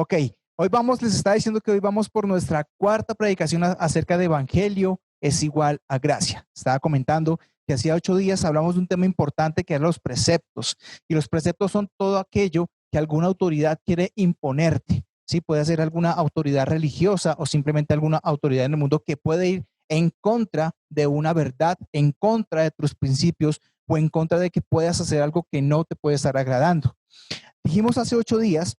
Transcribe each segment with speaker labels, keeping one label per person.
Speaker 1: Ok, les estaba diciendo que hoy vamos por nuestra cuarta predicación acerca de Evangelio es igual a gracia. Estaba comentando que hacía 8 días hablamos de un tema importante que eran los preceptos. Y los preceptos son todo aquello que alguna autoridad quiere imponerte. Sí, puede ser alguna autoridad religiosa o simplemente alguna autoridad en el mundo que puede ir en contra de una verdad, en contra de tus principios o en contra de que puedas hacer algo que no te puede estar agradando. Dijimos hace 8 días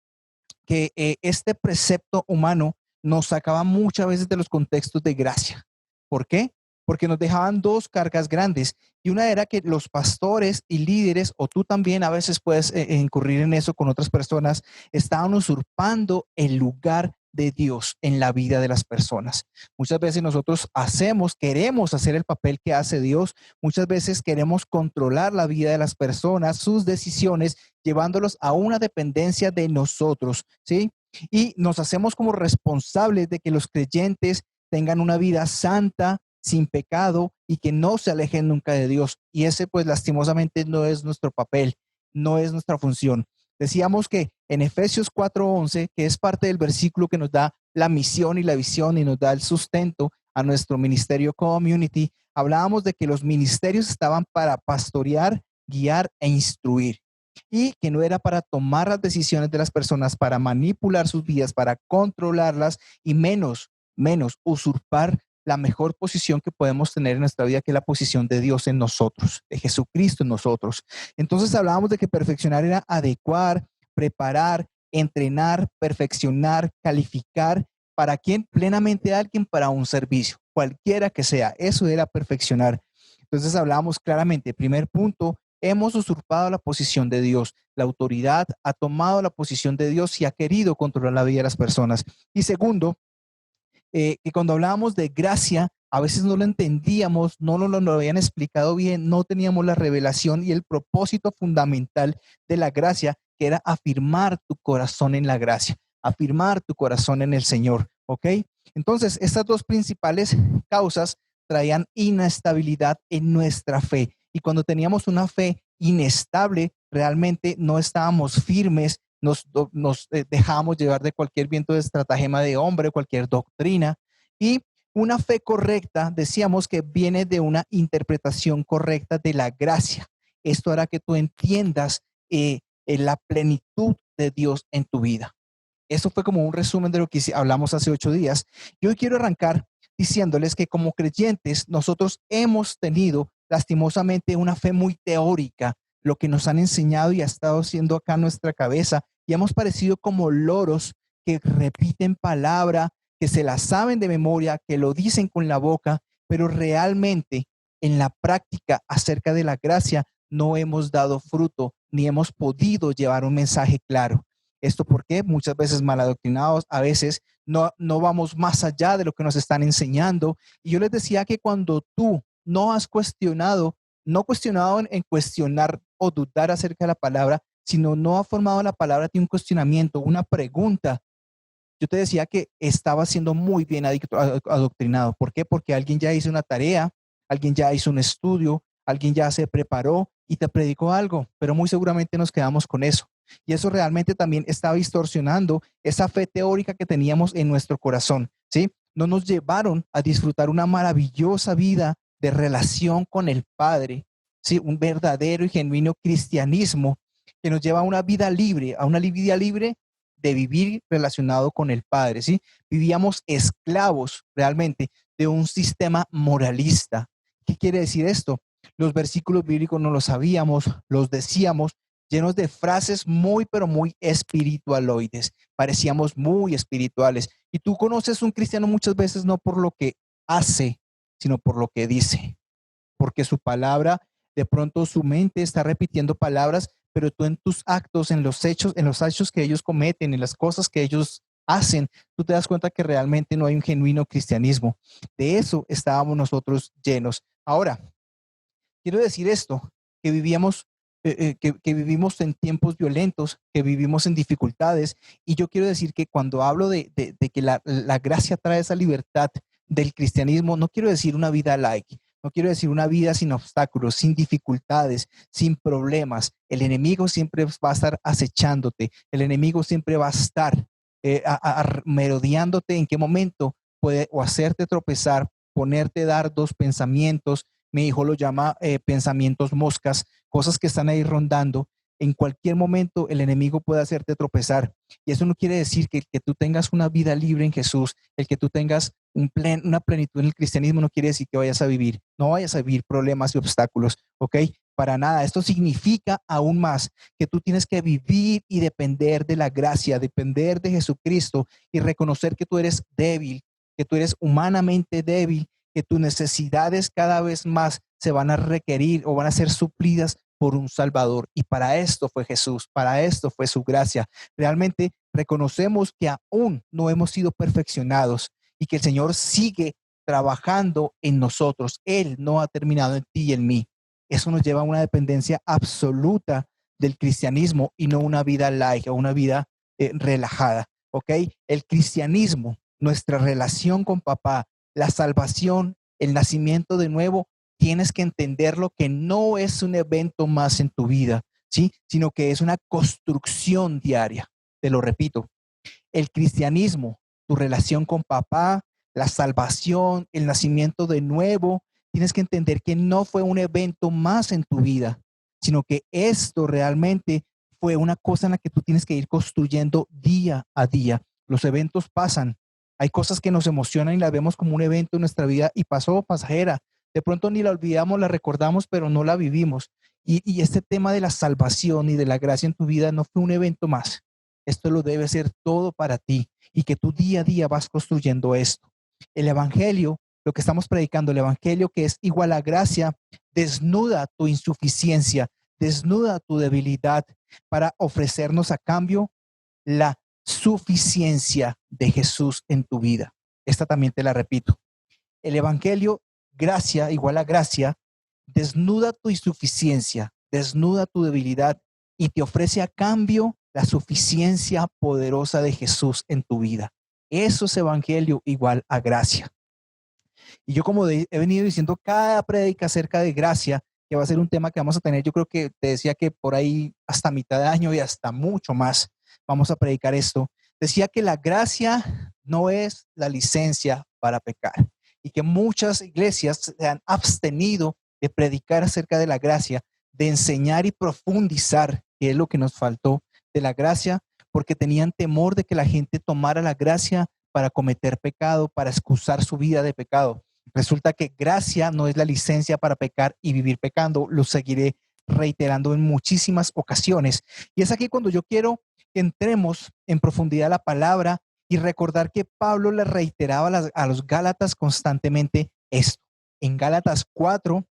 Speaker 1: que este precepto humano nos sacaba muchas veces de los contextos de gracia. ¿Por qué? Porque nos dejaban dos cargas grandes y una era que los pastores y líderes, o tú también a veces puedes incurrir en eso con otras personas, estaban usurpando el lugar de Dios en la vida de las personas. Muchas veces nosotros queremos hacer el papel que hace Dios, muchas veces queremos controlar la vida de las personas, sus decisiones, llevándolos a una dependencia de nosotros, ¿sí? Y nos hacemos como responsables de que los creyentes tengan una vida santa, sin pecado y que no se alejen nunca de Dios. Y ese, pues, lastimosamente no es nuestro papel, no es nuestra función. Decíamos que en Efesios 4:11, que es parte del versículo que nos da la misión y la visión y nos da el sustento a nuestro ministerio community, hablábamos de que los ministerios estaban para pastorear, guiar e instruir y que no era para tomar las decisiones de las personas, para manipular sus vidas, para controlarlas y menos usurpar la mejor posición que podemos tener en nuestra vida, que es la posición de Dios en nosotros, de Jesucristo en nosotros. Entonces hablábamos de que perfeccionar era adecuar, preparar, entrenar, perfeccionar, calificar. ¿Para quién? Plenamente a alguien para un servicio, cualquiera que sea. Eso era perfeccionar. Entonces hablábamos claramente, primer punto, hemos usurpado la posición de Dios. La autoridad ha tomado la posición de Dios y ha querido controlar la vida de las personas. Y segundo, que cuando hablábamos de gracia, a veces no lo entendíamos, no nos lo habían explicado bien, no teníamos la revelación y el propósito fundamental de la gracia, que era afirmar tu corazón en la gracia, afirmar tu corazón en el Señor, ¿ok? Entonces, estas dos principales causas traían inestabilidad en nuestra fe. Y cuando teníamos una fe inestable, realmente no estábamos firmes, nos dejamos llevar de cualquier viento de estratagema de hombre, cualquier doctrina. Y una fe correcta, decíamos que viene de una interpretación correcta de la gracia. Esto hará que tú entiendas la plenitud de Dios en tu vida. Eso fue como un resumen de lo que hablamos hace 8 días. Yo hoy quiero arrancar diciéndoles que como creyentes nosotros hemos tenido lastimosamente una fe muy teórica, lo que nos han enseñado y ha estado haciendo acá en nuestra cabeza, y hemos parecido como loros que repiten palabra, que se la saben de memoria, que lo dicen con la boca, pero realmente en la práctica acerca de la gracia no hemos dado fruto ni hemos podido llevar un mensaje claro. ¿Esto por qué? Muchas veces mal adoctrinados, a veces no vamos más allá de lo que nos están enseñando. Y yo les decía que cuando tú no has cuestionado, no cuestionado en cuestionar o dudar acerca de la palabra, sino no ha formado la palabra de un cuestionamiento, una pregunta. Yo te decía que estaba siendo muy bien adoctrinado. ¿Por qué? Porque alguien ya hizo una tarea, alguien ya hizo un estudio, alguien ya se preparó y te predicó algo, pero muy seguramente nos quedamos con eso. Y eso realmente también estaba distorsionando esa fe teórica que teníamos en nuestro corazón, ¿sí? No nos llevaron a disfrutar una maravillosa vida de relación con el Padre, ¿sí? Un verdadero y genuino cristianismo que nos lleva a una vida libre, a una vida libre de vivir relacionado con el Padre, ¿sí? Vivíamos esclavos realmente de un sistema moralista. ¿Qué quiere decir esto? Los versículos bíblicos no los sabíamos, los decíamos, llenos de frases muy, pero muy espiritualoides. Parecíamos muy espirituales. Y tú conoces un cristiano muchas veces no por lo que hace, sino por lo que dice. Porque su palabra, de pronto su mente está repitiendo palabras, pero tú en tus actos, en los hechos que ellos cometen, en las cosas que ellos hacen, tú te das cuenta que realmente no hay un genuino cristianismo. De eso estábamos nosotros llenos. Ahora, quiero decir esto, que que vivimos en tiempos violentos, que vivimos en dificultades, y yo quiero decir que cuando hablo de que la gracia trae esa libertad del cristianismo, no quiero decir una vida like, no quiero decir una vida sin obstáculos, sin dificultades, sin problemas. El enemigo siempre va a estar acechándote, el enemigo siempre va a estar merodeándote en qué momento puede o hacerte tropezar, ponerte dardos, pensamientos. Mi hijo lo llama pensamientos moscas, cosas que están ahí rondando. En cualquier momento el enemigo puede hacerte tropezar. Y eso no quiere decir que tú tengas una vida libre en Jesús, el que tú tengas una plenitud en el cristianismo no quiere decir que no vayas a vivir problemas y obstáculos, ¿ok? Para nada. Esto significa aún más que tú tienes que vivir y depender de la gracia, depender de Jesucristo y reconocer que tú eres débil, que tú eres humanamente débil, que tus necesidades cada vez más se van a requerir o van a ser suplidas por un Salvador. Y para esto fue Jesús, para esto fue su gracia. Realmente reconocemos que aún no hemos sido perfeccionados y que el Señor sigue trabajando en nosotros. Él no ha terminado en ti y en mí. Eso nos lleva a una dependencia absoluta del cristianismo y no una vida light o una vida relajada. ¿Ok? El cristianismo, nuestra relación con papá, la salvación, el nacimiento de nuevo, tienes que entenderlo que no es un evento más en tu vida, ¿sí? Sino que es una construcción diaria. Te lo repito, el cristianismo, tu relación con papá, la salvación, el nacimiento de nuevo, tienes que entender que no fue un evento más en tu vida, sino que esto realmente fue una cosa en la que tú tienes que ir construyendo día a día. Los eventos pasan. Hay cosas que nos emocionan y las vemos como un evento en nuestra vida y pasó pasajera. De pronto ni la olvidamos, la recordamos, pero no la vivimos. Y este tema de la salvación y de la gracia en tu vida no fue un evento más. Esto lo debe ser todo para ti y que tú día a día vas construyendo esto. El evangelio, lo que estamos predicando, el evangelio que es igual a gracia, desnuda tu insuficiencia, desnuda tu debilidad para ofrecernos a cambio la suficiencia de Jesús en tu vida. Esta también te la repito. El evangelio, gracia igual a gracia, desnuda tu insuficiencia, desnuda tu debilidad y te ofrece a cambio la suficiencia poderosa de Jesús en tu vida. Eso es evangelio igual a gracia. Y yo como he venido diciendo cada prédica acerca de gracia, que va a ser un tema que vamos a tener, yo creo que te decía que por ahí hasta mitad de año y hasta mucho más vamos a predicar esto. Decía que la gracia no es la licencia para pecar y que muchas iglesias se han abstenido de predicar acerca de la gracia, de enseñar y profundizar, que es lo que nos faltó de la gracia, porque tenían temor de que la gente tomara la gracia para cometer pecado, para excusar su vida de pecado. Resulta que gracia no es la licencia para pecar y vivir pecando. Lo seguiré reiterando en muchísimas ocasiones. Y es aquí cuando yo quiero que entremos en profundidad a la palabra y recordar que Pablo le reiteraba a los Gálatas constantemente esto. En Gálatas 4,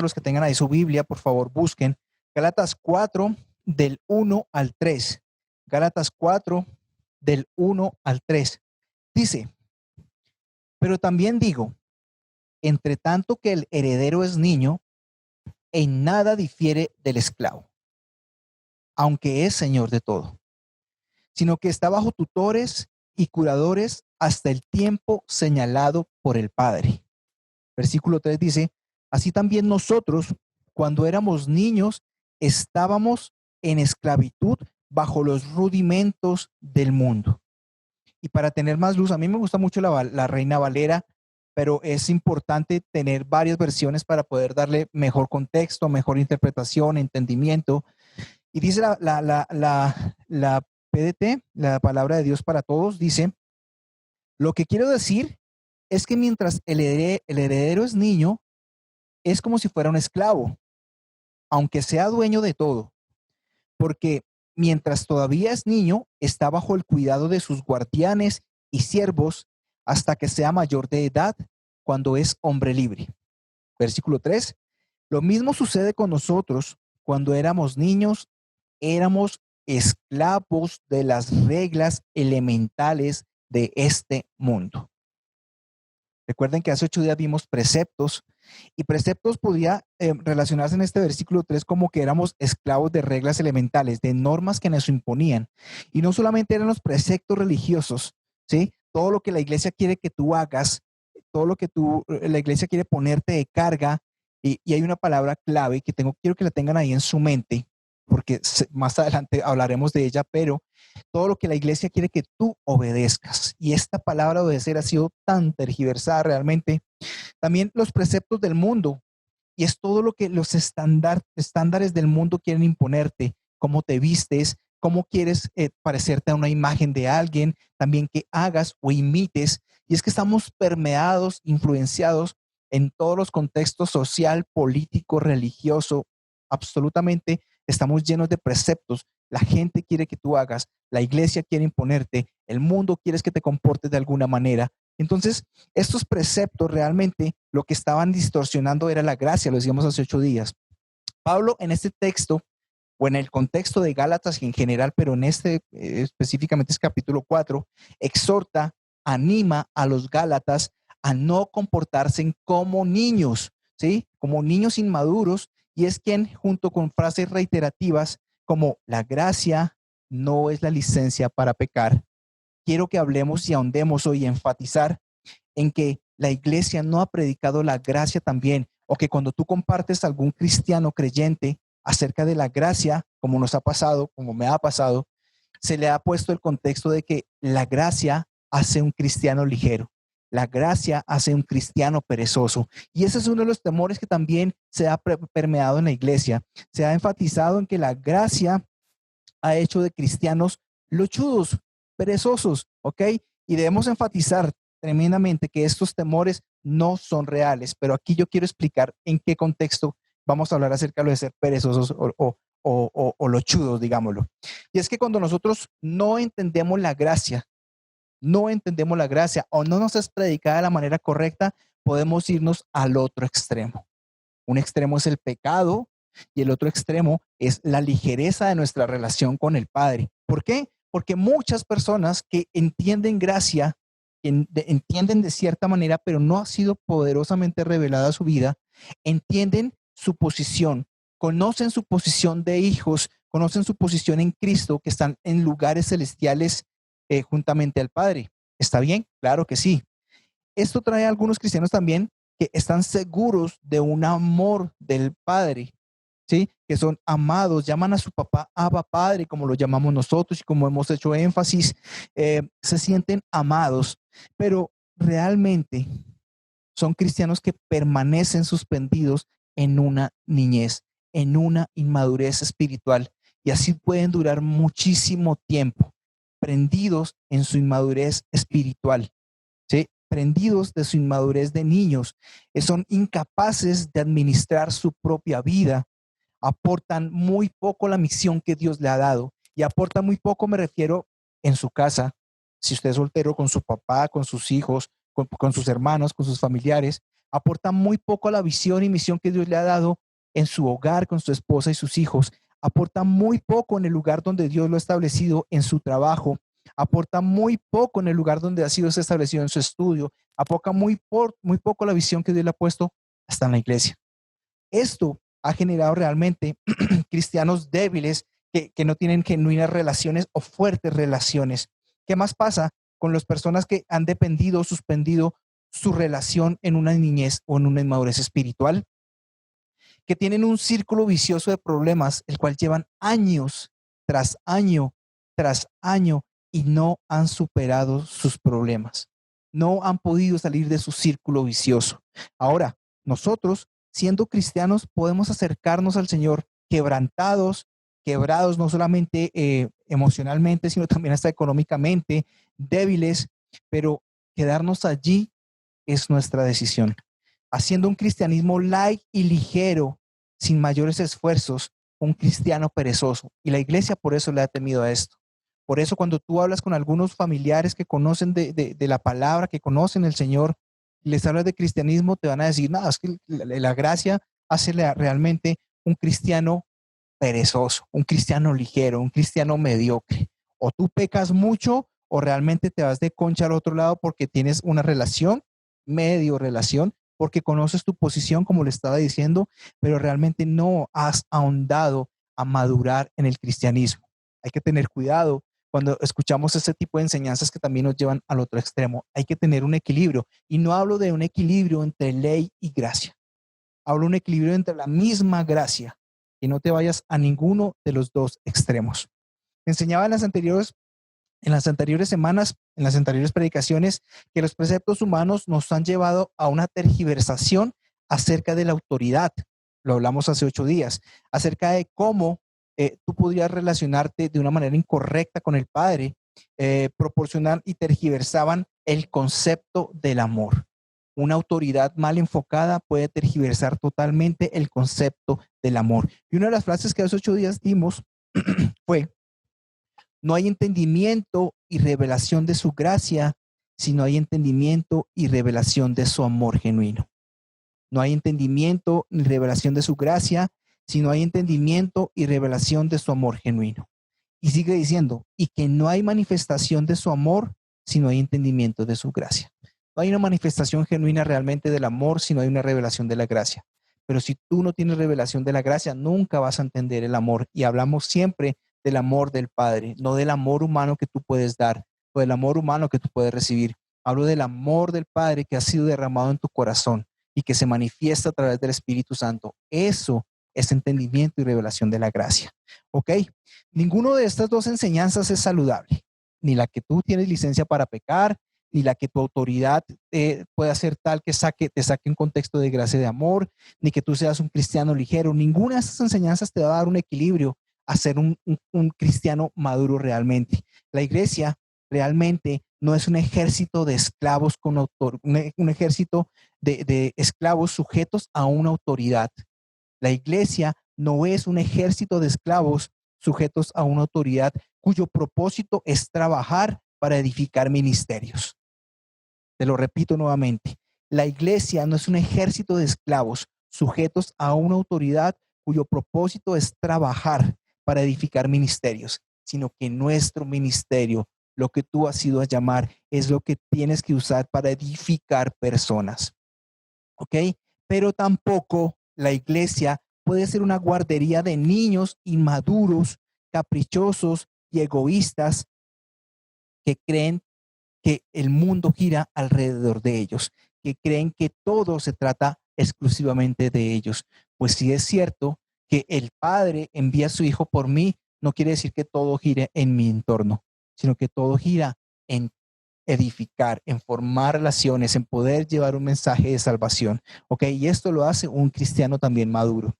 Speaker 1: los que tengan ahí su Biblia, por favor, busquen. Gálatas 4, del 1 al 3. Gálatas 4, del 1 al 3. Dice, pero también digo, entre tanto que el heredero es niño, en nada difiere del esclavo, aunque es señor de todo, sino que está bajo tutores y curadores hasta el tiempo señalado por el Padre. Versículo 3 dice, así también nosotros, cuando éramos niños, estábamos en esclavitud bajo los rudimentos del mundo. Y para tener más luz, a mí me gusta mucho la Reina Valera, pero es importante tener varias versiones para poder darle mejor contexto, mejor interpretación, entendimiento. Y dice la PDT, la palabra de Dios para todos, dice, lo que quiero decir es que mientras el heredero es niño, es como si fuera un esclavo, aunque sea dueño de todo, porque mientras todavía es niño, está bajo el cuidado de sus guardianes y siervos hasta que sea mayor de edad, cuando es hombre libre. Versículo 3. Lo mismo sucede con nosotros. Cuando éramos niños, éramos esclavos de las reglas elementales de este mundo. Recuerden que hace 8 días vimos preceptos y preceptos podía relacionarse en este versículo 3 como que éramos esclavos de reglas elementales, de normas que nos imponían. Y no solamente eran los preceptos religiosos, ¿sí? Todo lo que la iglesia quiere que tú hagas, todo lo que la iglesia quiere ponerte de carga. Y hay una palabra clave que quiero que la tengan ahí en su mente, porque más adelante hablaremos de ella, pero todo lo que la iglesia quiere que tú obedezcas. Y esta palabra obedecer ha sido tan tergiversada realmente. También los preceptos del mundo, y es todo lo que los estándares del mundo quieren imponerte, cómo te vistes, cómo quieres parecerte a una imagen de alguien, también que hagas o imites. Y es que estamos permeados, influenciados en todos los contextos social, político, religioso, absolutamente estamos llenos de preceptos. La gente quiere que tú hagas, la iglesia quiere imponerte, el mundo quiere que te comportes de alguna manera. Entonces, estos preceptos realmente lo que estaban distorsionando era la gracia, lo decíamos hace 8 días. Pablo en este texto, o en el contexto de Gálatas en general, pero en este específicamente es capítulo 4, exhorta, anima a los Gálatas a no comportarse como niños, ¿sí? Como niños inmaduros, y es quien, junto con frases reiterativas como la gracia no es la licencia para pecar, quiero que hablemos y ahondemos hoy, enfatizar en que la iglesia no ha predicado la gracia también, o que cuando tú compartes a algún cristiano creyente acerca de la gracia, como nos ha pasado, como me ha pasado, se le ha puesto el contexto de que la gracia hace un cristiano ligero. La gracia hace un cristiano perezoso. Y ese es uno de los temores que también se ha permeado en la iglesia. Se ha enfatizado en que la gracia ha hecho de cristianos lochudos, perezosos, ¿ok? Y debemos enfatizar tremendamente que estos temores no son reales, pero aquí yo quiero explicar en qué contexto vamos a hablar acerca de lo de ser perezosos o lochudos, digámoslo. Y es que cuando nosotros no entendemos la gracia, o no nos es predicada de la manera correcta, podemos irnos al otro extremo. Un extremo es el pecado y el otro extremo es la ligereza de nuestra relación con el Padre. ¿Por qué? Porque muchas personas que entienden gracia, entienden de cierta manera, pero no ha sido poderosamente revelada a su vida, entienden su posición, conocen su posición de hijos, conocen su posición en Cristo, que están en lugares celestiales juntamente al Padre. ¿Está bien? Claro que sí. Esto trae a algunos cristianos también que están seguros de un amor del Padre, ¿sí? Que son amados, llaman a su papá Abba Padre, como lo llamamos nosotros y como hemos hecho énfasis, se sienten amados, pero realmente son cristianos que permanecen suspendidos en una niñez, en una inmadurez espiritual, y así pueden durar muchísimo tiempo, prendidos en su inmadurez espiritual. ¿Sí? Prendidos de su inmadurez de niños, son incapaces de administrar su propia vida, aportan muy poco la misión que Dios le ha dado, y aportan muy poco, me refiero en su casa, si usted es soltero, con su papá, con sus hijos, con sus hermanos, con sus familiares, aportan muy poco a la visión y misión que Dios le ha dado en su hogar, con su esposa y sus hijos, aporta muy poco en el lugar donde Dios lo ha establecido, en su trabajo, aporta muy poco en el lugar donde ha sido establecido en su estudio, aporta muy poco la visión que Dios le ha puesto hasta en la iglesia. Esto ha generado realmente cristianos débiles que no tienen genuinas relaciones o fuertes relaciones. ¿Qué más pasa con las personas que han dependido o suspendido su relación en una niñez o en una inmadurez espiritual? Que tienen un círculo vicioso de problemas, el cual llevan años tras año tras año y no han superado sus problemas. No han podido salir de su círculo vicioso. Ahora, nosotros, siendo cristianos, podemos acercarnos al Señor quebrantados, quebrados no solamente emocionalmente, sino también hasta económicamente, débiles, pero quedarnos allí es nuestra decisión. Haciendo un cristianismo light y ligero, sin mayores esfuerzos, un cristiano perezoso. Y la iglesia por eso le ha temido a esto. Por eso cuando tú hablas con algunos familiares que conocen de la palabra, que conocen el Señor, les hablas de cristianismo, te van a decir, no, es que la gracia hace realmente un cristiano perezoso, un cristiano ligero, un cristiano mediocre. O tú pecas mucho o realmente te vas de concha al otro lado porque tienes una relación, medio relación, porque conoces tu posición, como le estaba diciendo, pero realmente no has ahondado a madurar en el cristianismo. Hay que tener cuidado cuando escuchamos ese tipo de enseñanzas que también nos llevan al otro extremo. Hay que tener un equilibrio. Y no hablo de un equilibrio entre ley y gracia. Hablo de un equilibrio entre la misma gracia, que no te vayas a ninguno de los dos extremos. Enseñaba en las anteriores semanas, en las anteriores predicaciones, que los preceptos humanos nos han llevado a una tergiversación acerca de la autoridad. Lo hablamos hace 8 días, acerca de cómo tú podrías relacionarte de una manera incorrecta con el Padre, proporcionar y tergiversaban el concepto del amor. Una autoridad mal enfocada puede tergiversar totalmente el concepto del amor. Y una de las frases que hace 8 días dimos fue: no hay entendimiento y revelación de su gracia, sino hay entendimiento y revelación de su amor genuino. No hay entendimiento ni revelación de su gracia, sino hay entendimiento y revelación de su amor genuino. Y sigue diciendo, y que no hay manifestación de su amor, sino hay entendimiento de su gracia. No hay una manifestación genuina realmente del amor, sino hay una revelación de la gracia. Pero si tú no tienes revelación de la gracia, nunca vas a entender el amor. Y hablamos siempre del amor del Padre, no del amor humano que tú puedes dar o del amor humano que tú puedes recibir. Hablo del amor del Padre que ha sido derramado en tu corazón y que se manifiesta a través del Espíritu Santo. Eso es entendimiento y revelación de la gracia. ¿Ok? Ninguno de estas dos enseñanzas es saludable. Ni la que tú tienes licencia para pecar, ni la que tu autoridad pueda ser tal que te saque un contexto de gracia y de amor, ni que tú seas un cristiano ligero. Ninguna de estas enseñanzas te va a dar un equilibrio a ser un cristiano maduro realmente. La iglesia realmente no es un ejército de esclavos con un ejército de esclavos sujetos a una autoridad. La iglesia no es un ejército de esclavos sujetos a una autoridad cuyo propósito es trabajar para edificar ministerios. Te lo repito nuevamente. La iglesia no es un ejército de esclavos sujetos a una autoridad cuyo propósito es trabajar para edificar ministerios, sino que nuestro ministerio, lo que tú has ido a llamar, es lo que tienes que usar para edificar personas. ¿Ok? Pero tampoco la iglesia puede ser una guardería de niños inmaduros, caprichosos y egoístas que creen que el mundo gira alrededor de ellos, que creen que todo se trata exclusivamente de ellos. Pues sí es cierto que el Padre envía a su Hijo por mí, no quiere decir que todo gire en mi entorno, sino que todo gira en edificar, en formar relaciones, en poder llevar un mensaje de salvación. ¿Ok? Y esto lo hace un cristiano también maduro.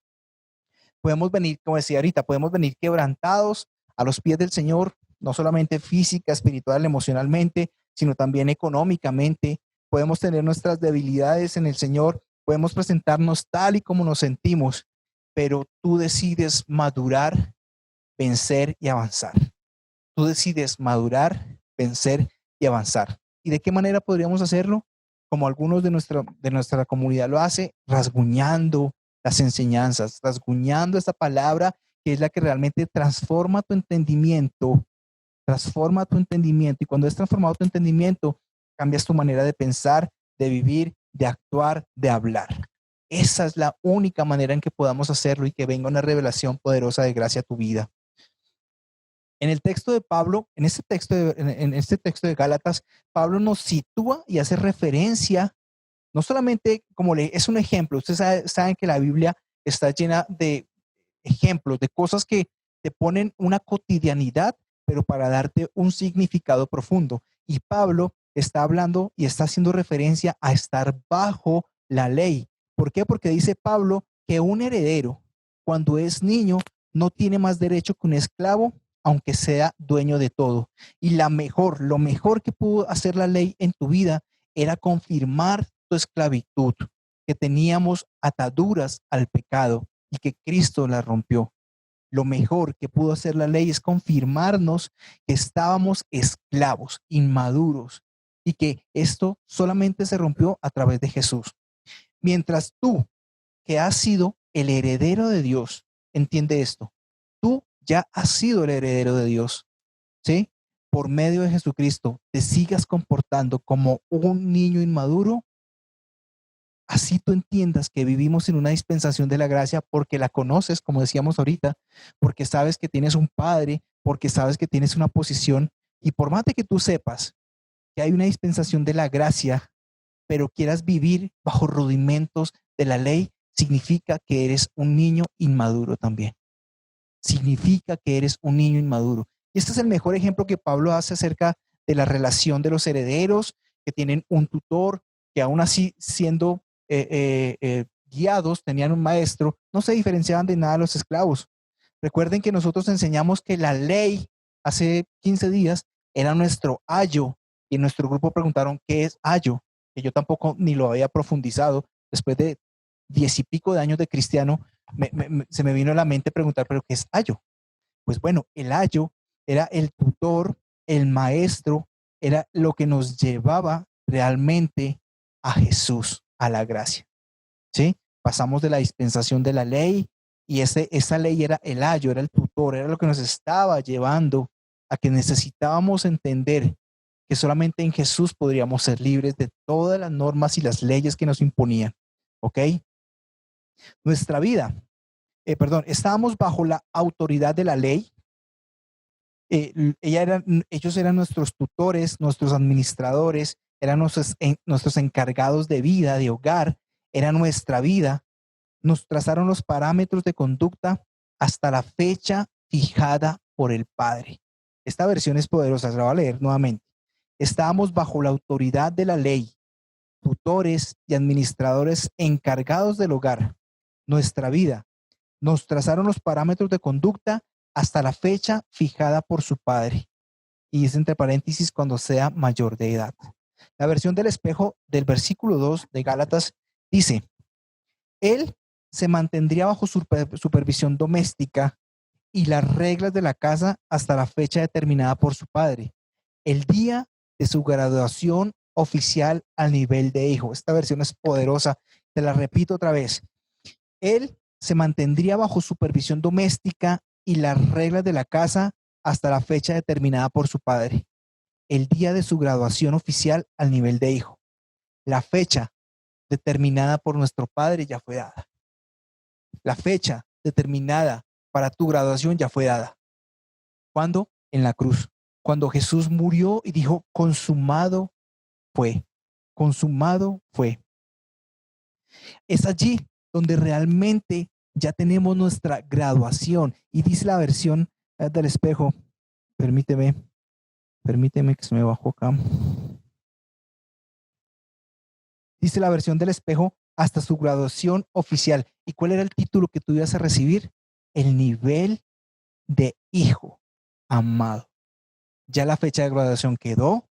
Speaker 1: Podemos venir, como decía ahorita, podemos venir quebrantados a los pies del Señor, no solamente física, espiritual, emocionalmente, sino también económicamente. Podemos tener nuestras debilidades en el Señor, podemos presentarnos tal y como nos sentimos, pero tú decides madurar, vencer y avanzar. Tú decides madurar, vencer y avanzar. ¿Y de qué manera podríamos hacerlo? Como algunos de nuestra comunidad lo hace, rasguñando las enseñanzas, rasguñando esta palabra que es la que realmente transforma tu entendimiento, y cuando es transformado tu entendimiento, cambias tu manera de pensar, de vivir, de actuar, de hablar. Esa es la única manera en que podamos hacerlo y que venga una revelación poderosa de gracia a tu vida. En el texto de Pablo, en este texto de Gálatas, Pablo nos sitúa y hace referencia, no solamente es un ejemplo. Ustedes saben que la Biblia está llena de ejemplos, de cosas que te ponen una cotidianidad, pero para darte un significado profundo. Y Pablo está hablando y está haciendo referencia a estar bajo la ley. ¿Por qué? Porque dice Pablo que un heredero, cuando es niño, no tiene más derecho que un esclavo, aunque sea dueño de todo. Y lo mejor que pudo hacer la ley en tu vida era confirmar tu esclavitud, que teníamos ataduras al pecado y que Cristo la rompió. Lo mejor que pudo hacer la ley es confirmarnos que estábamos esclavos, inmaduros, y que esto solamente se rompió a través de Jesús. Mientras tú, que has sido el heredero de Dios, entiende esto, tú ya has sido el heredero de Dios, ¿sí? Por medio de Jesucristo, te sigas comportando como un niño inmaduro, así tú entiendas que vivimos en una dispensación de la gracia porque la conoces, como decíamos ahorita, porque sabes que tienes un padre, porque sabes que tienes una posición, y por más de que tú sepas que hay una dispensación de la gracia, pero quieras vivir bajo rudimentos de la ley, significa que eres un niño inmaduro también. Significa que eres un niño inmaduro. Y este es el mejor ejemplo que Pablo hace acerca de la relación de los herederos que tienen un tutor, que aún así siendo guiados, tenían un maestro, no se diferenciaban de nada de los esclavos. Recuerden que nosotros enseñamos que la ley hace 15 días era nuestro ayo, y en nuestro grupo preguntaron qué es ayo, que yo tampoco ni lo había profundizado. Después de 10 y pico de años de cristiano, se me vino a la mente preguntar, ¿pero qué es ayo? Pues bueno, el ayo era el tutor, el maestro, era lo que nos llevaba realmente a Jesús, a la gracia. ¿Sí? Pasamos de la dispensación de la ley y esa ley era el ayo, era el tutor, era lo que nos estaba llevando a que necesitábamos entender que solamente en Jesús podríamos ser libres de todas las normas y las leyes que nos imponían. ¿Ok? Nuestra vida, estábamos bajo la autoridad de la ley. Ellos eran nuestros tutores, nuestros administradores, eran nuestros encargados de vida, de hogar, era nuestra vida. Nos trazaron los parámetros de conducta hasta la fecha fijada por el Padre. Esta versión es poderosa, se la voy a leer nuevamente. Estábamos bajo la autoridad de la ley, tutores y administradores encargados del hogar, nuestra vida. Nos trazaron los parámetros de conducta hasta la fecha fijada por su Padre. Y es entre paréntesis cuando sea mayor de edad. La versión del espejo del versículo 2 de Gálatas dice: Él se mantendría bajo supervisión doméstica y las reglas de la casa hasta la fecha determinada por su padre, el día de su graduación oficial al nivel de hijo. Esta versión es poderosa, te la repito otra vez. Él se mantendría bajo supervisión doméstica y las reglas de la casa hasta la fecha determinada por su padre, el día de su graduación oficial al nivel de hijo. La fecha determinada por nuestro padre ya fue dada. La fecha determinada para tu graduación ya fue dada. ¿Cuándo? En la cruz. Cuando Jesús murió y dijo, consumado fue. Consumado fue. Es allí donde realmente ya tenemos nuestra graduación. Y dice la versión del espejo, permíteme que se me bajó acá. Dice la versión del espejo, hasta su graduación oficial. ¿Y cuál era el título que tú ibas a recibir? El nivel de hijo amado. Ya la fecha de graduación quedó,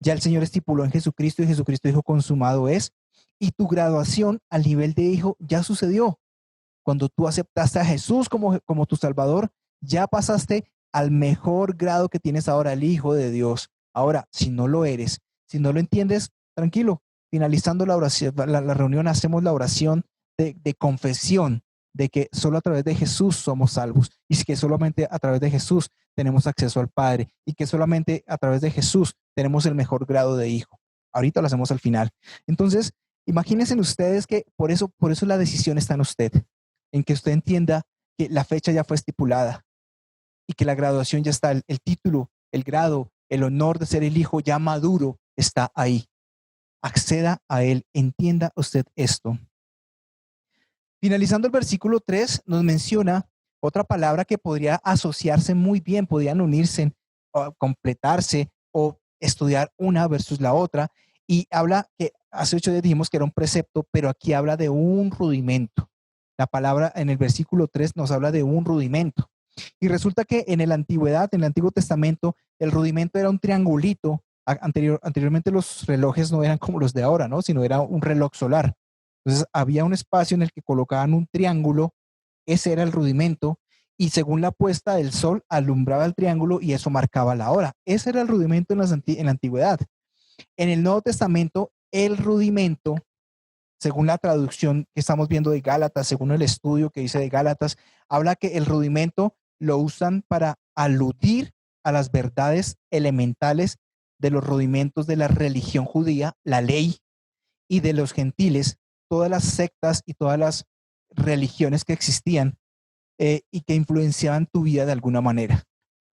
Speaker 1: ya el Señor estipuló en Jesucristo y Jesucristo dijo consumado es, y tu graduación al nivel de hijo ya sucedió. Cuando tú aceptaste a Jesús como tu Salvador, ya pasaste al mejor grado que tienes ahora, el Hijo de Dios. Ahora, si no lo eres, si no lo entiendes, tranquilo. Finalizando la oración, la reunión, hacemos la oración de confesión de que solo a través de Jesús somos salvos y que solamente a través de Jesús tenemos acceso al Padre y que solamente a través de Jesús tenemos el mejor grado de hijo. Ahorita lo hacemos al final. Entonces, imagínense ustedes que por eso la decisión está en usted, en que usted entienda que la fecha ya fue estipulada y que la graduación ya está, el título, el grado, el honor de ser el hijo ya maduro está ahí. Acceda a él, entienda usted esto. Finalizando el versículo 3, nos menciona otra palabra que podría asociarse muy bien, podrían unirse, o completarse o estudiar una versus la otra. Y habla que hace 8 días dijimos que era un precepto, pero aquí habla de un rudimento. La palabra en el versículo 3 nos habla de un rudimento. Y resulta que en la antigüedad, en el Antiguo Testamento, el rudimento era un triangulito. Anteriormente los relojes no eran como los de ahora, ¿no? Sino era un reloj solar. Entonces había un espacio en el que colocaban un triángulo, ese era el rudimento, y según la puesta del sol alumbraba el triángulo y eso marcaba la hora. Ese era el rudimento en la antigüedad. En el Nuevo Testamento, el rudimento, según la traducción que estamos viendo de Gálatas, según el estudio que dice de Gálatas, habla que el rudimento lo usan para aludir a las verdades elementales de los rudimentos de la religión judía, la ley, y de los gentiles, todas las sectas y todas las religiones que existían y que influenciaban tu vida de alguna manera.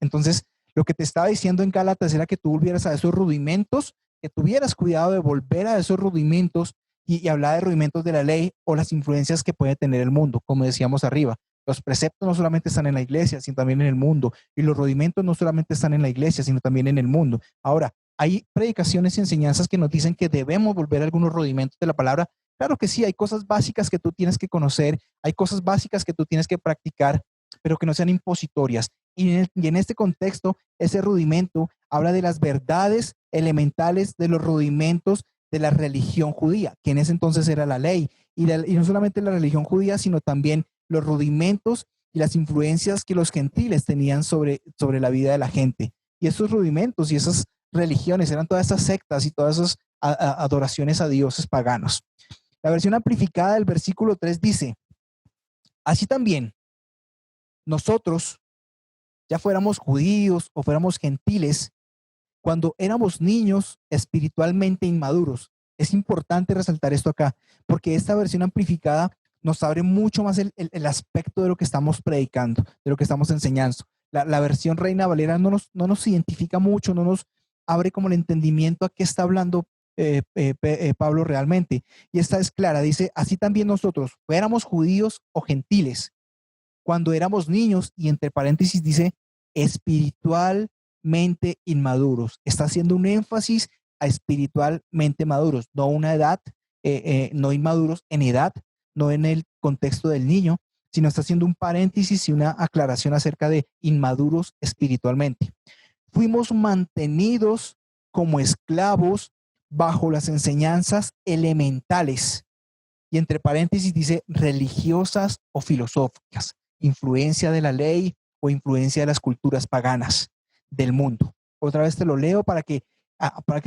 Speaker 1: Entonces, lo que te estaba diciendo en Gálatas era que tú volvieras a esos rudimentos, que tuvieras cuidado de volver a esos rudimentos y hablaba de rudimentos de la ley o las influencias que puede tener el mundo, como decíamos arriba. Los preceptos no solamente están en la iglesia, sino también en el mundo. Y los rudimentos no solamente están en la iglesia, sino también en el mundo. Ahora, hay predicaciones y enseñanzas que nos dicen que debemos volver a algunos rudimentos de la palabra. Claro que sí, hay cosas básicas que tú tienes que conocer, hay cosas básicas que tú tienes que practicar, pero que no sean impositorias. Y en este contexto, ese rudimento habla de las verdades elementales de los rudimentos de la religión judía, que en ese entonces era la ley. Y no solamente la religión judía, sino también los rudimentos y las influencias que los gentiles tenían sobre la vida de la gente. Y esos rudimentos y esas religiones eran todas esas sectas y todas esas adoraciones a dioses paganos. La versión amplificada del versículo 3 dice: así también nosotros, ya fuéramos judíos o fuéramos gentiles, cuando éramos niños espiritualmente inmaduros. Es importante resaltar esto acá, porque esta versión amplificada nos abre mucho más el aspecto de lo que estamos predicando, de lo que estamos enseñando. La versión Reina Valera no nos identifica mucho, no nos abre como el entendimiento a qué está hablando Pablo realmente. Y esta es clara, dice: así también nosotros, fuéramos judíos o gentiles, cuando éramos niños, y entre paréntesis dice espiritualmente inmaduros. Está haciendo un énfasis a espiritualmente maduros, no una edad, no inmaduros en edad, no en el contexto del niño, sino está haciendo un paréntesis y una aclaración acerca de inmaduros espiritualmente. Fuimos mantenidos como esclavos bajo las enseñanzas elementales, y entre paréntesis dice religiosas o filosóficas, influencia de la ley o influencia de las culturas paganas del mundo. Otra vez te lo leo para que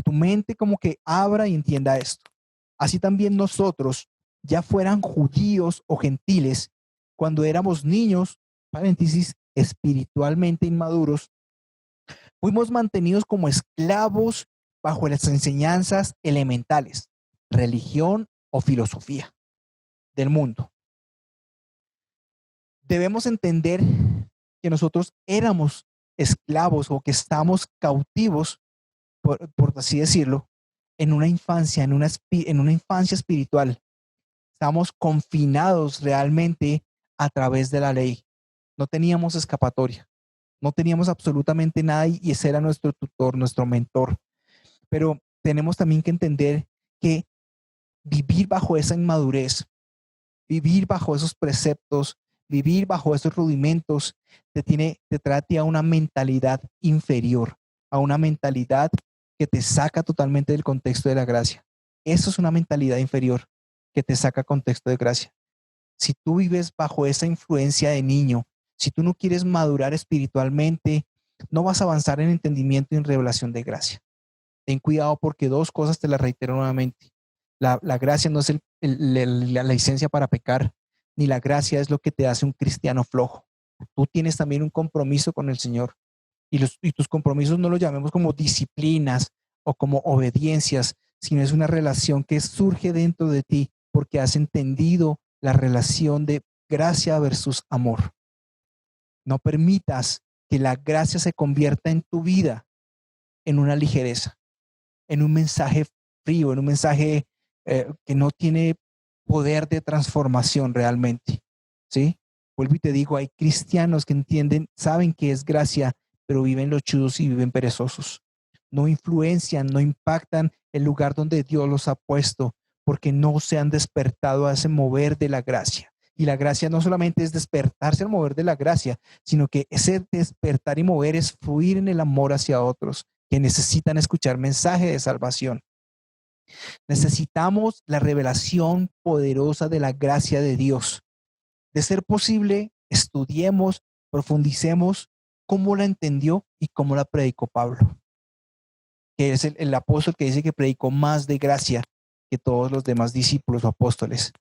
Speaker 1: tu mente como que abra y entienda esto. Así también nosotros, ya fueran judíos o gentiles, cuando éramos niños, paréntesis, espiritualmente inmaduros, fuimos mantenidos como esclavos bajo las enseñanzas elementales, religión o filosofía del mundo. Debemos entender que nosotros éramos esclavos o que estamos cautivos, por así decirlo, en una infancia, en una infancia espiritual. Estamos confinados realmente a través de la ley. No teníamos escapatoria, no teníamos absolutamente nada, y ese era nuestro tutor, nuestro mentor. Pero tenemos también que entender que vivir bajo esa inmadurez, vivir bajo esos preceptos, vivir bajo esos rudimentos, te trate a una mentalidad inferior, a una mentalidad que te saca totalmente del contexto de la gracia. Eso es una mentalidad inferior que te saca contexto de gracia. Si tú vives bajo esa influencia de niño, si tú no quieres madurar espiritualmente, no vas a avanzar en entendimiento y en revelación de gracia. Ten cuidado, porque dos cosas te las reitero nuevamente. La gracia no es la licencia para pecar, ni la gracia es lo que te hace un cristiano flojo. Tú tienes también un compromiso con el Señor, y tus compromisos no los llamemos como disciplinas o como obediencias, sino es una relación que surge dentro de ti porque has entendido la relación de gracia versus amor. No permitas que la gracia se convierta en tu vida en una ligereza, en un mensaje frío, en un mensaje que no tiene poder de transformación realmente, ¿sí? Vuelvo y te digo, hay cristianos que entienden, saben que es gracia, pero viven lochudos y viven perezosos. No influencian, no impactan el lugar donde Dios los ha puesto, porque no se han despertado a ese mover de la gracia. Y la gracia no solamente es despertarse al mover de la gracia, sino que ese despertar y mover es fluir en el amor hacia otros que necesitan escuchar mensaje de salvación. Necesitamos la revelación poderosa de la gracia de Dios. De ser posible, estudiemos, profundicemos cómo la entendió y cómo la predicó Pablo, que es el apóstol que dice que predicó más de gracia que todos los demás discípulos o apóstoles.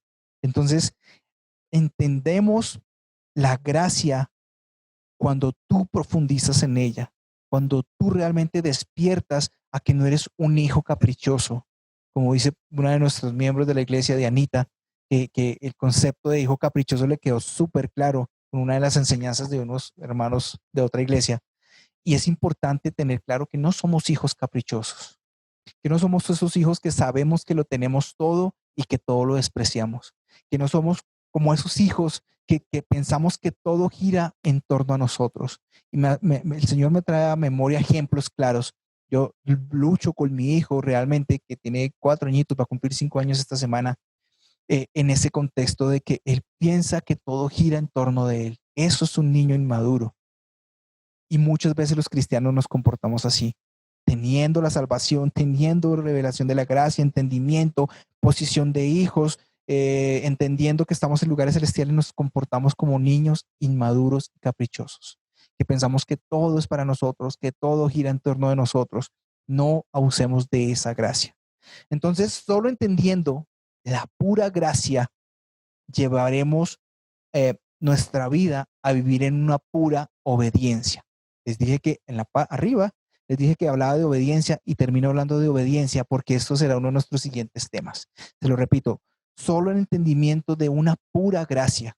Speaker 1: Entonces, entendemos la gracia cuando tú profundizas en ella, cuando tú realmente despiertas a que no eres un hijo caprichoso, como dice una de nuestros miembros de la iglesia, de Anita, que el concepto de hijo caprichoso le quedó súper claro con una de las enseñanzas de unos hermanos de otra iglesia. Y es importante tener claro que no somos hijos caprichosos, que no somos esos hijos que sabemos que lo tenemos todo y que todo lo despreciamos, que no somos como esos hijos que pensamos que todo gira en torno a nosotros. Y el Señor me trae a memoria ejemplos claros. Yo lucho con mi hijo realmente, que tiene 4 añitos, va a cumplir 5 años esta semana, en ese contexto de que él piensa que todo gira en torno de él. Eso es un niño inmaduro. Y muchas veces los cristianos nos comportamos así, teniendo la salvación, teniendo revelación de la gracia, entendimiento, posición de hijos, entendiendo que estamos en lugares celestiales, nos comportamos como niños inmaduros y caprichosos, que pensamos que todo es para nosotros, que todo gira en torno de nosotros. No abusemos de esa gracia. Entonces, solo entendiendo la pura gracia, llevaremos nuestra vida a vivir en una pura obediencia. Les dije que arriba, les dije que hablaba de obediencia y termino hablando de obediencia porque esto será uno de nuestros siguientes temas. Se lo repito, solo el entendimiento de una pura gracia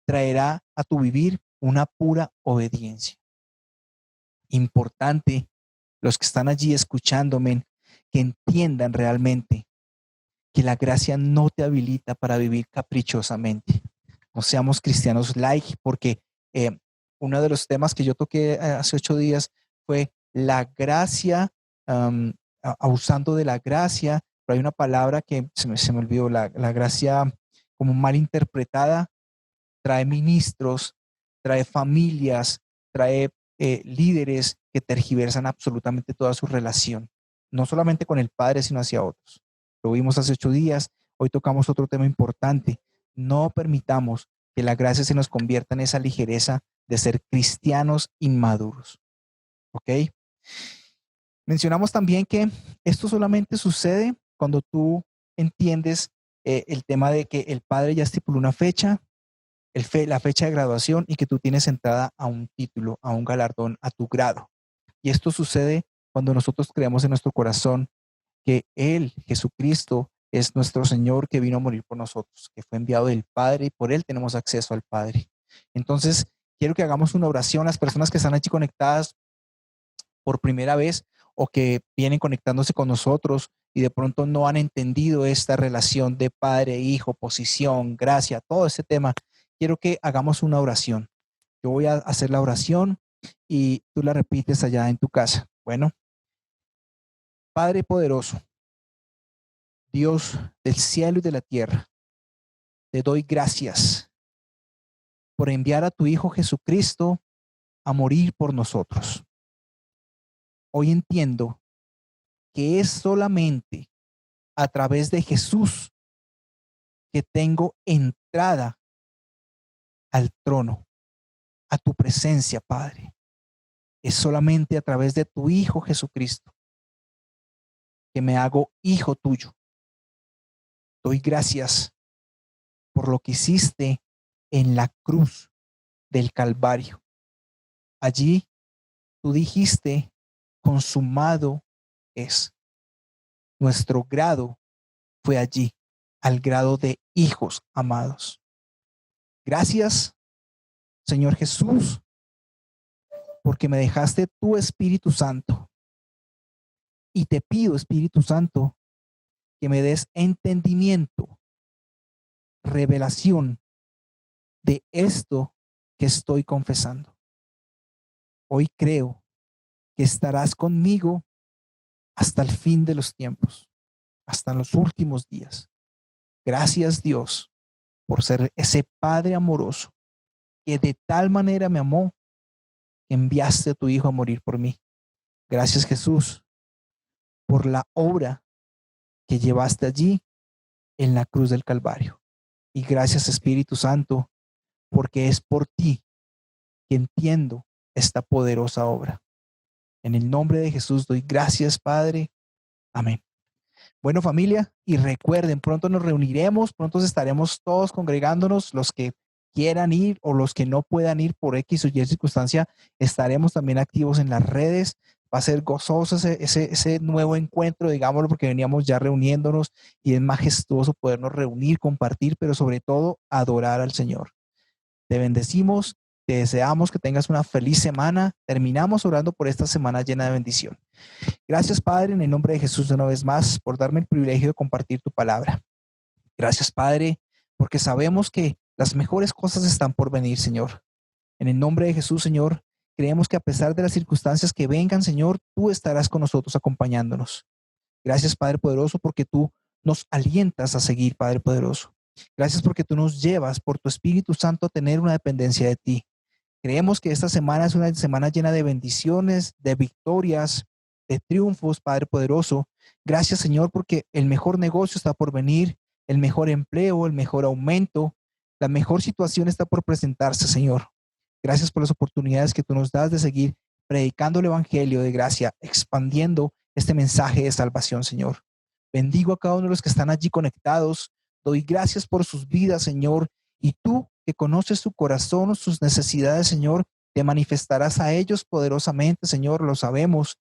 Speaker 1: traerá a tu vivir una pura obediencia. Importante, los que están allí escuchándome, que entiendan realmente que la gracia no te habilita para vivir caprichosamente. No seamos cristianos light, porque uno de los temas que yo toqué hace 8 días fue la gracia, abusando de la gracia, pero hay una palabra que se me olvidó, la gracia como mal interpretada, trae ministros, trae familias, trae líderes que tergiversan absolutamente toda su relación, no solamente con el Padre, sino hacia otros. Lo vimos hace 8 días, hoy tocamos otro tema importante. No permitamos que la gracia se nos convierta en esa ligereza de ser cristianos inmaduros. ¿Ok? Mencionamos también que esto solamente sucede cuando tú entiendes el tema de que el Padre ya estipuló una fecha, la fecha de graduación y que tú tienes entrada a un título, a un galardón, a tu grado. Y esto sucede cuando nosotros creemos en nuestro corazón que Él, Jesucristo, es nuestro Señor que vino a morir por nosotros, que fue enviado del Padre y por Él tenemos acceso al Padre. Entonces, quiero que hagamos una oración. Las personas que están allí conectadas por primera vez o que vienen conectándose con nosotros y de pronto no han entendido esta relación de padre, hijo, posición, gracia, todo ese tema, quiero que hagamos una oración. Yo voy a hacer la oración y tú la repites allá en tu casa. Bueno, Padre poderoso, Dios del cielo y de la tierra, te doy gracias por enviar a tu Hijo Jesucristo a morir por nosotros. Hoy entiendo que es solamente a través de Jesús que tengo entrada al trono, a tu presencia, Padre. Es solamente a través de tu Hijo Jesucristo que me hago hijo tuyo. Doy gracias por lo que hiciste en la cruz del Calvario. Allí tú dijiste, consumado es. Nuestro grado fue allí, al grado de hijos amados. Gracias, Señor Jesús, porque me dejaste tu Espíritu Santo. Y te pido, Espíritu Santo, que me des entendimiento, revelación de esto que estoy confesando. Hoy creo que estarás conmigo hasta el fin de los tiempos, hasta los últimos días. Gracias, Dios, por ser ese Padre amoroso que de tal manera me amó que enviaste a tu Hijo a morir por mí. Gracias, Jesús, por la obra que llevaste allí en la cruz del Calvario. Y gracias, Espíritu Santo, porque es por ti que entiendo esta poderosa obra. En el nombre de Jesús doy gracias, Padre. Amén. Bueno, familia, y recuerden, pronto nos reuniremos, pronto estaremos todos congregándonos, los que quieran ir o los que no puedan ir por X o Y circunstancia, estaremos también activos en las redes. Va a ser gozoso ese nuevo encuentro, digámoslo, porque veníamos ya reuniéndonos y es majestuoso podernos reunir, compartir, pero sobre todo adorar al Señor. Te bendecimos, te deseamos que tengas una feliz semana. Terminamos orando por esta semana llena de bendición. Gracias, Padre, en el nombre de Jesús, una vez más, por darme el privilegio de compartir tu palabra. Gracias, Padre, porque sabemos que las mejores cosas están por venir, Señor. En el nombre de Jesús, Señor, creemos que a pesar de las circunstancias que vengan, Señor, tú estarás con nosotros acompañándonos. Gracias, Padre poderoso, porque tú nos alientas a seguir, Padre poderoso. Gracias porque tú nos llevas por tu Espíritu Santo a tener una dependencia de ti. Creemos que esta semana es una semana llena de bendiciones, de victorias, de triunfos, Padre poderoso. Gracias, Señor, porque el mejor negocio está por venir, el mejor empleo, el mejor aumento, la mejor situación está por presentarse, Señor. Gracias por las oportunidades que tú nos das de seguir predicando el Evangelio de gracia, expandiendo este mensaje de salvación, Señor. Bendigo a cada uno de los que están allí conectados. Doy gracias por sus vidas, Señor. Y tú, que conoces su corazón, sus necesidades, Señor, te manifestarás a ellos poderosamente, Señor. Lo sabemos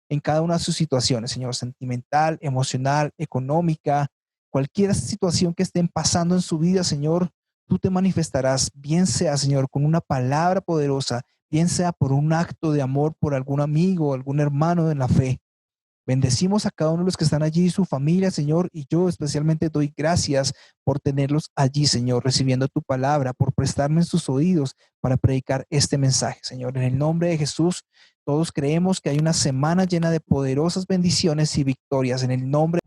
Speaker 1: en cada una de sus situaciones, Señor, sentimental, emocional, económica, cualquier situación que estén pasando en su vida, Señor, tú te manifestarás, bien sea, Señor, con una palabra poderosa, bien sea por un acto de amor por algún amigo, algún hermano en la fe. Bendecimos a cada uno de los que están allí, su familia, Señor, y yo especialmente doy gracias por tenerlos allí, Señor, recibiendo tu palabra, por prestarme sus oídos para predicar este mensaje, Señor. En el nombre de Jesús, todos creemos que hay una semana llena de poderosas bendiciones y victorias. En el nombre